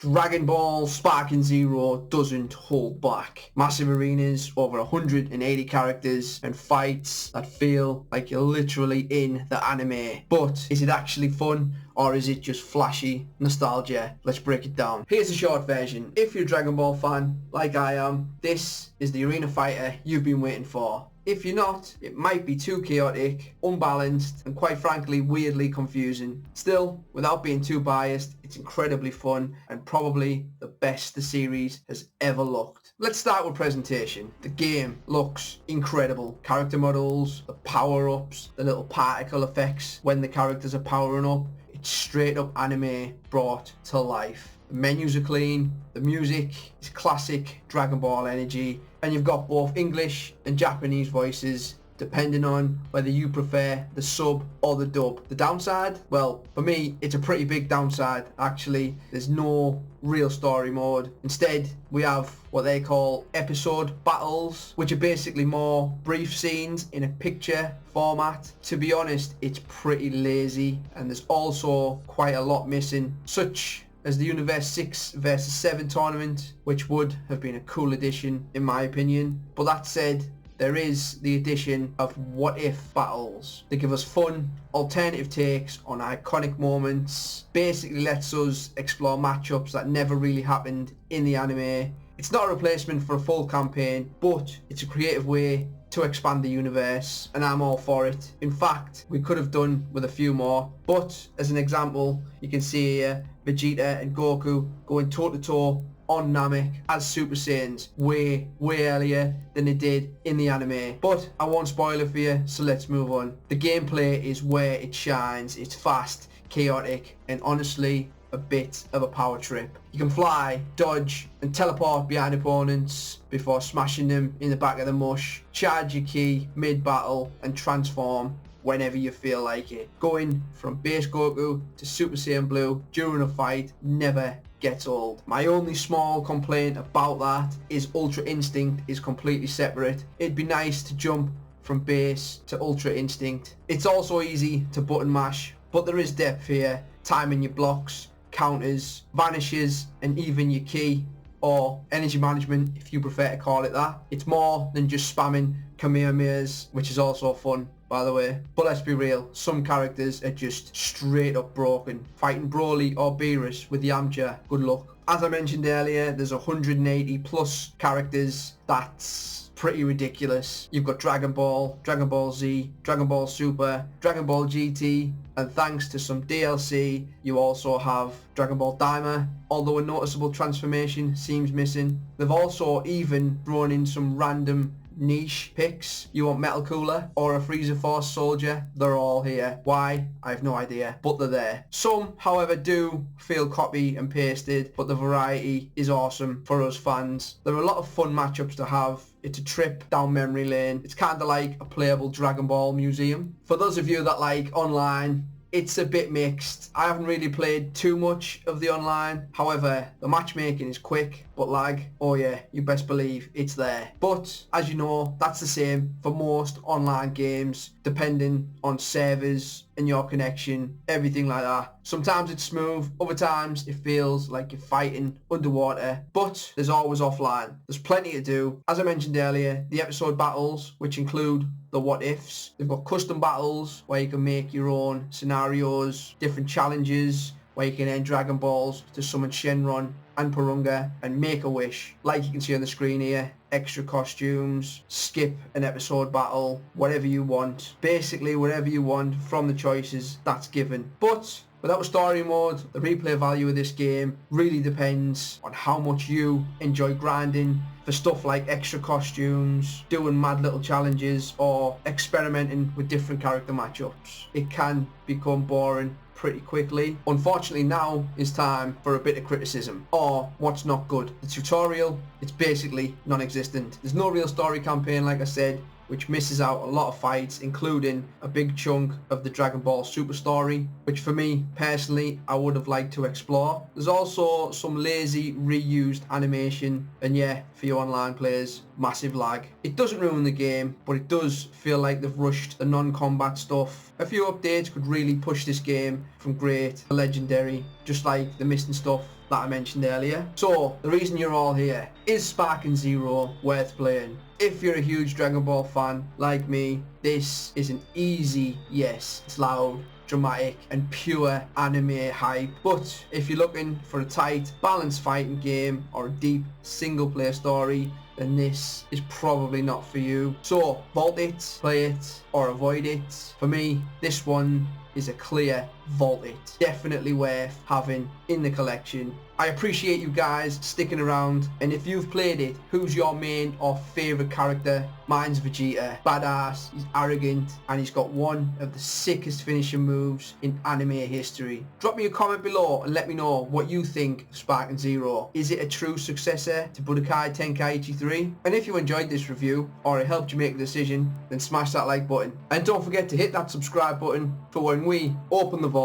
Dragon Ball Sparking Zero doesn't hold back. Massive arenas, over 180 characters, and fights that feel like you're literally in the anime. But is it actually fun, or is it just flashy nostalgia? Let's break it down. Here's a short version. If you're a Dragon Ball fan, like I am, this is the arena fighter you've been waiting for. If you're not, it might be too chaotic, unbalanced, and quite frankly weirdly confusing. Still, without being too biased, it's incredibly fun and probably the best the series has ever looked. Let's start with presentation. The game looks incredible. Character models, the power-ups, the little particle effects when the characters are powering up. It's straight up anime brought to life. The menus are clean, the music is classic Dragon Ball energy, and you've got both English and Japanese voices depending on whether you prefer the sub or the dub. The downside? Well, for me, it's a pretty big downside actually. There's no real story mode. Instead, we have what they call episode battles, which are basically more brief scenes in a picture format. To be honest, it's pretty lazy, and there's also quite a lot missing, such as the Universe 6 vs 7 tournament, which would have been a cool addition in my opinion. But that said, there is the addition of what if battles. They give us fun, alternative takes on iconic moments, basically lets us explore matchups that never really happened in the anime. It's not a replacement for a full campaign, but it's a creative way to expand the universe, and I'm all for it. In fact, we could have done with a few more, but as an example, you can see here Vegeta and Goku going toe to toe on Namek as Super Saiyans way earlier than they did in the anime. But I won't spoil it for you, so let's move on. The gameplay is where it shines. It's fast, chaotic, and honestly a bit of a power trip. You can fly, dodge, and teleport behind opponents before smashing them in the back of the mush, charge your ki mid-battle, and transform whenever you feel like it. Going from base Goku to Super Saiyan Blue during a fight never gets old. My only small complaint about that is Ultra Instinct is completely separate. It'd be nice to jump from base to Ultra Instinct. It's also easy to button mash, but there is depth here, timing your blocks, counters, vanishes, and even your ki, or energy management if you prefer to call it that. It's more than just spamming Kamehamehas, which is also fun by the way. But let's be real, some characters are just straight up broken. Fighting Broly or Beerus with Yamcha, good luck. As I mentioned earlier, there's 180 plus characters. That's pretty ridiculous. You've got Dragon Ball, Dragon Ball Z, Dragon Ball Super, Dragon Ball GT, and thanks to some DLC, you also have Dragon Ball Daima, although a noticeable transformation seems missing. They've also even thrown in some random niche picks. You want Metal Cooler or a Frieza Force Soldier? They're all here. Why? I have no idea, but they're there. Some, however, do feel copy and pasted, but the variety is awesome for us fans. There are a lot of fun matchups to have. It's a trip down memory lane. It's kind of like a playable Dragon Ball museum. For those of you that like online, it's a bit mixed. I haven't really played too much of the online. However, the matchmaking is quick, but lag, oh yeah, you best believe it's there. But as you know, that's the same for most online games, depending on servers and your connection, everything like that. Sometimes it's smooth, other times it feels like you're fighting underwater, but there's always offline. There's plenty to do. As I mentioned earlier, the episode battles, which include the what ifs. They've got custom battles where you can make your own scenarios, different challenges where you can end Dragon Balls to summon Shenron and Porunga and make a wish, like you can see on the screen here. Extra costumes, skip an episode battle, whatever you want. Basically whatever you want from the choices that's given. But without a story mode, the replay value of this game really depends on how much you enjoy grinding for stuff like extra costumes, doing mad little challenges, or experimenting with different character matchups. It can become boring pretty quickly. Unfortunately, now is time for a bit of criticism, or what's not good. The tutorial, it's basically non-existent. There's no real story campaign, like I said, which misses out a lot of fights, including a big chunk of the Dragon Ball Super story, which for me personally I would have liked to explore. There's also some lazy reused animation, and yeah, for you online players, massive lag. It doesn't ruin the game, but it does feel like they've rushed the non-combat stuff. A few updates could really push this game from great to legendary, just like the missing stuff that I mentioned earlier. So the reason you're all here, is Sparking Zero worth playing? If you're a huge Dragon Ball fan like me, this is an easy yes. It's loud, dramatic and pure anime hype. But if you're looking for a tight, balanced fighting game or a deep single player story, then this is probably not for you. So vault it, play it or avoid it. For me, this one is a clear vault it. Definitely worth having in the collection. I appreciate you guys sticking around, and if you've played it, who's your main or favourite character? Mine's Vegeta. Badass, he's arrogant, and he's got one of the sickest finishing moves in anime history. Drop me a comment below and let me know what you think of Sparking Zero. Is it a true successor to Budokai Tenkaichi 3? And if you enjoyed this review, or it helped you make a decision, then smash that like button. And don't forget to hit that subscribe button for when we open the vault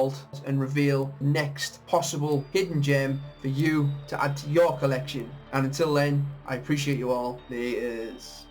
and reveal the next possible hidden gem for you to add to your collection. And until then, I appreciate you all. Laters.